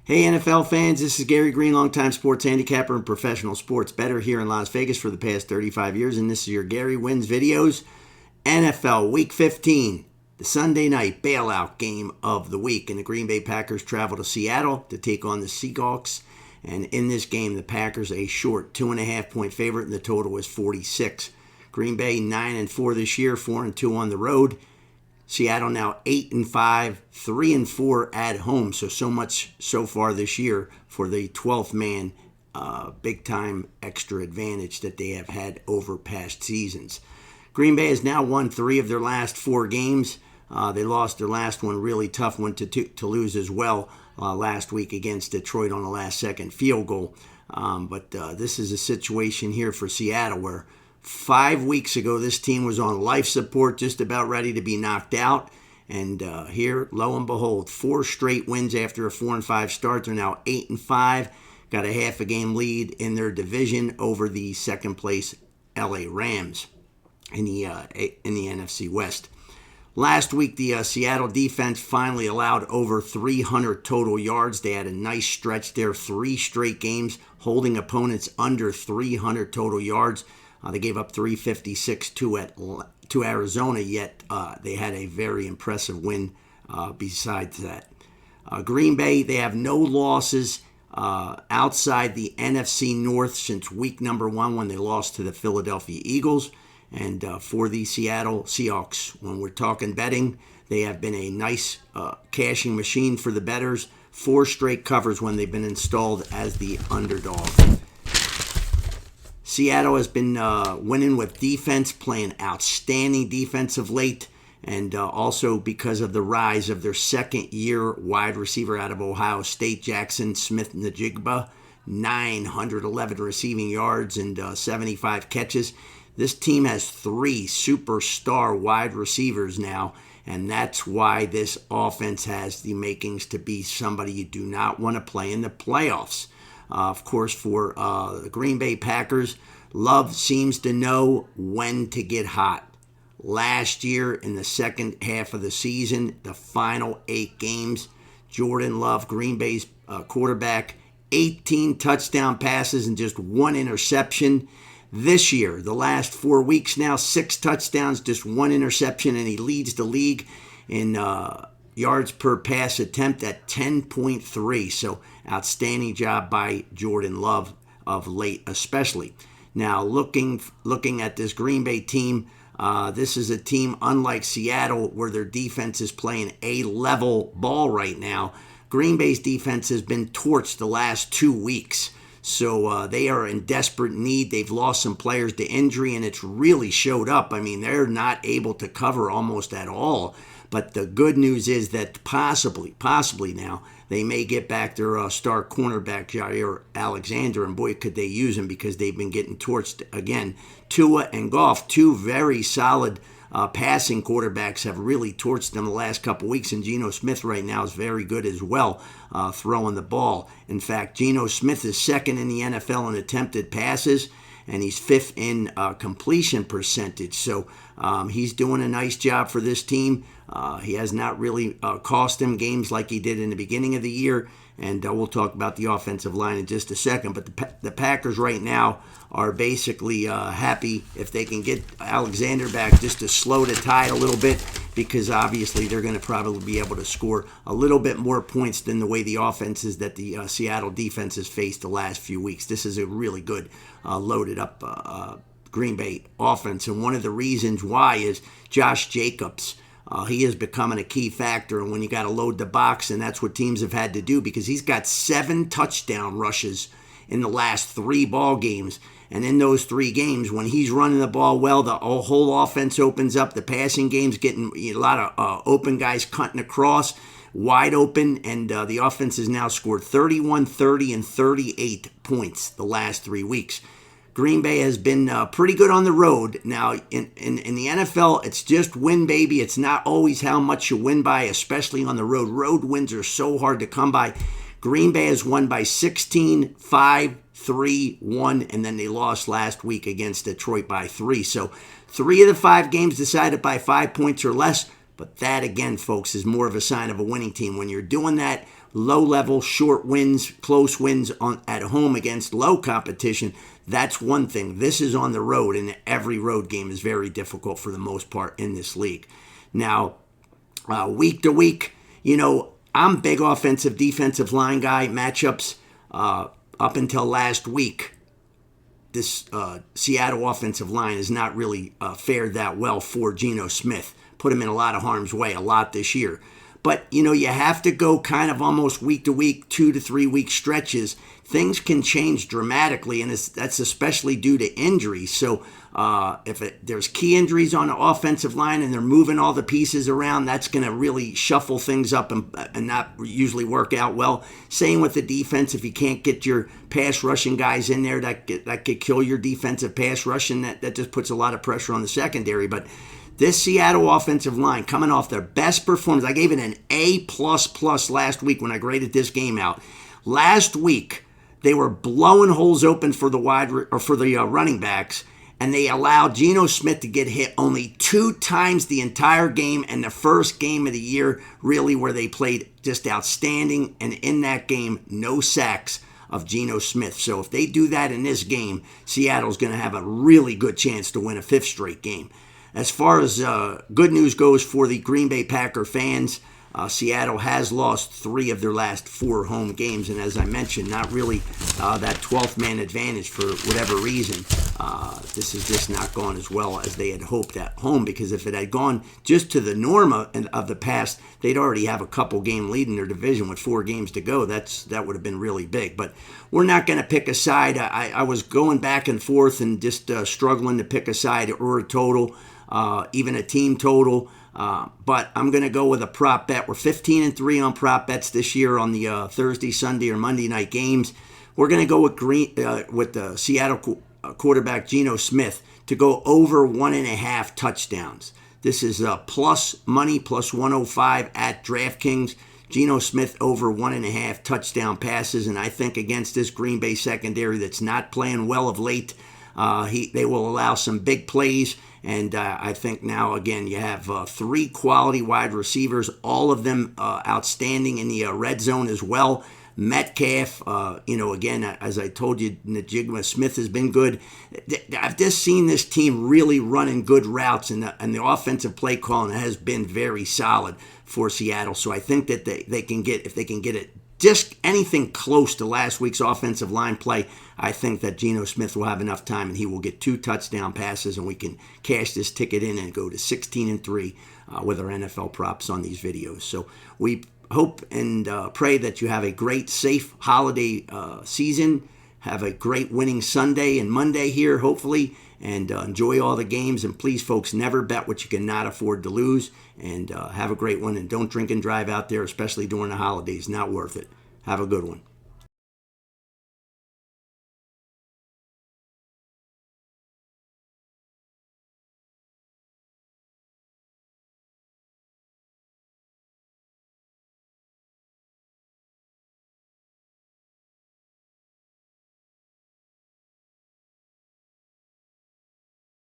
Hey NFL fans, this is Gary Greene, longtime sports handicapper and professional sports bettor here in Las Vegas for the past 35 years, and this is your Gary Wins videos. NFL Week 15, the Sunday night bailout game of the week, and the Green Bay Packers travel to Seattle to take on the Seahawks, and in this game, the Packers a short 2.5-point favorite, and the total is 46. Green Bay 9-4 this year, 4-2 on the road. Seattle now 8-5, 3-4 at home. So much so far this year for the 12th man, big time extra advantage that they have had over past seasons. Green Bay has now won 3 of their last 4 games. They lost their last one, really tough one to lose as well last week against Detroit on the last second field goal. But this is a situation here for Seattle where 5 weeks ago, this team was on life support, just about ready to be knocked out. And here, lo and behold, 4 straight wins after a 4-5 start. They're now 8-5, got a half a game lead in their division over the second place LA Rams in the NFC West. Last week, the Seattle defense finally allowed over 300 total yards. They had a nice stretch there, 3 straight games holding opponents under 300 total yards. They gave up 356 to Arizona, yet they had a very impressive win besides that. Green Bay, they have no losses outside the NFC North since week number 1 when they lost to the Philadelphia Eagles. And for the Seattle Seahawks, when we're talking betting, they have been a nice cashing machine for the bettors. 4 straight covers when they've been installed as the underdog. Seattle has been winning with defense, playing outstanding defense of late, and also because of the rise of their second-year wide receiver out of Ohio State, Jackson Smith-Njigba, 911 receiving yards and 75 catches. This team has 3 superstar wide receivers now, and that's why this offense has the makings to be somebody you do not want to play in the playoffs. Of course, for the Green Bay Packers, Love seems to know when to get hot. Last year, in the second half of the season, the final 8 games, Jordan Love, Green Bay's quarterback, 18 touchdown passes and just 1 interception. This year, the last 4 weeks now, 6 touchdowns, just 1 interception, and he leads the league in yards per pass attempt at 10.3. So outstanding job by Jordan Love of late especially. Now looking at this Green Bay team, this is a team unlike Seattle where their defense is playing A-level ball right now. Green Bay's defense has been torched the last 2 weeks. So they are in desperate need. They've lost some players to injury, and it's really showed up. I mean, they're not able to cover almost at all. But the good news is that possibly now, they may get back their star cornerback, Jair Alexander, and boy, could they use him because they've been getting torched again. Tua and Goff, 2 very solid passing quarterbacks, have really torched them the last couple weeks, and Gino Smith right now is very good as well throwing the ball. In fact, Gino Smith is second in the NFL in attempted passes, and he's 5th in completion percentage. So he's doing a nice job for this team. He has not really cost them games like he did in the beginning of the year, and we'll talk about the offensive line in just a second. But the Packers right now are basically happy if they can get Alexander back just to slow the tide a little bit, because obviously they're going to probably be able to score a little bit more points than the way the offenses that the Seattle defense has faced the last few weeks. This is a really good loaded up Green Bay offense, and one of the reasons why is Josh Jacobs. He is becoming a key factor, and when you got to load the box, and that's what teams have had to do, because he's got 7 touchdown rushes in the last 3 ball games. And in those 3 games, when he's running the ball well, the whole offense opens up. The passing game's getting a lot of open guys cutting across, wide open, and the offense has now scored 31, 30, and 38 points the last 3 weeks. Green Bay has been pretty good on the road. Now, in the NFL, it's just win, baby. It's not always how much you win by, especially on the road. Road wins are so hard to come by. Green Bay has won by 16, 5, 3, 1, and then they lost last week against Detroit by 3. So 3 of the 5 games decided by 5 points or less. But that, again, folks, is more of a sign of a winning team. When you're doing that low-level, short wins, close wins at home against low competition. That's one thing. This is on the road, and every road game is very difficult for the most part in this league. Now, week to week, I'm a big offensive, defensive line guy. Matchups up until last week, this Seattle offensive line has not really fared that well for Gino Smith. Put him in a lot of harm's way a lot this year. But, you have to go kind of almost week to week, 2 to 3 week stretches. Things can change dramatically, and that's especially due to injuries. So if there's key injuries on the offensive line and they're moving all the pieces around, that's going to really shuffle things up and not usually work out well. Same with the defense. If you can't get your pass rushing guys in there, that could kill your defensive pass rushing. That just puts a lot of pressure on the secondary. But this Seattle offensive line coming off their best performance. I gave it an A++ last week when I graded this game out. Last week, they were blowing holes open for the running backs, and they allowed Gino Smith to get hit only 2 times the entire game, and the first game of the year, really, where they played just outstanding. And in that game, no sacks of Gino Smith. So if they do that in this game, Seattle's going to have a really good chance to win a 5th straight game. As far as good news goes for the Green Bay Packer fans, Seattle has lost 3 of their last 4 home games. And as I mentioned, not really that 12th man advantage for whatever reason. This has just not gone as well as they had hoped at home, because if it had gone just to the norm of the past, they'd already have a couple game lead in their division with 4 games to go. That would have been really big. But we're not going to pick a side. I was going back and forth and just struggling to pick a side or a total. Even a team total, but I'm going to go with a prop bet. We're 15-3 on prop bets this year on the Thursday, Sunday, or Monday night games. We're going to go with with the Seattle quarterback Gino Smith to go over 1.5 touchdowns. This is plus money, plus 105 at DraftKings. Gino Smith over 1.5 touchdown passes, and I think against this Green Bay secondary that's not playing well of late, they will allow some big plays. And I think now, again, you have 3 quality wide receivers, all of them outstanding in the red zone as well. Metcalf, again, as I told you, Najigma Smith has been good. I've just seen this team really running good routes, and the offensive play calling has been very solid for Seattle. So I think that they can get, if they can get it just anything close to last week's offensive line play, I think that Geno Smith will have enough time and he will get 2 touchdown passes, and we can cash this ticket in and go to 16-3 with our NFL props on these videos. So we hope and pray that you have a great, safe holiday season. Have a great winning Sunday and Monday here, hopefully, and enjoy all the games. And please, folks, never bet what you cannot afford to lose. And have a great one. And don't drink and drive out there, especially during the holidays. Not worth it. Have a good one.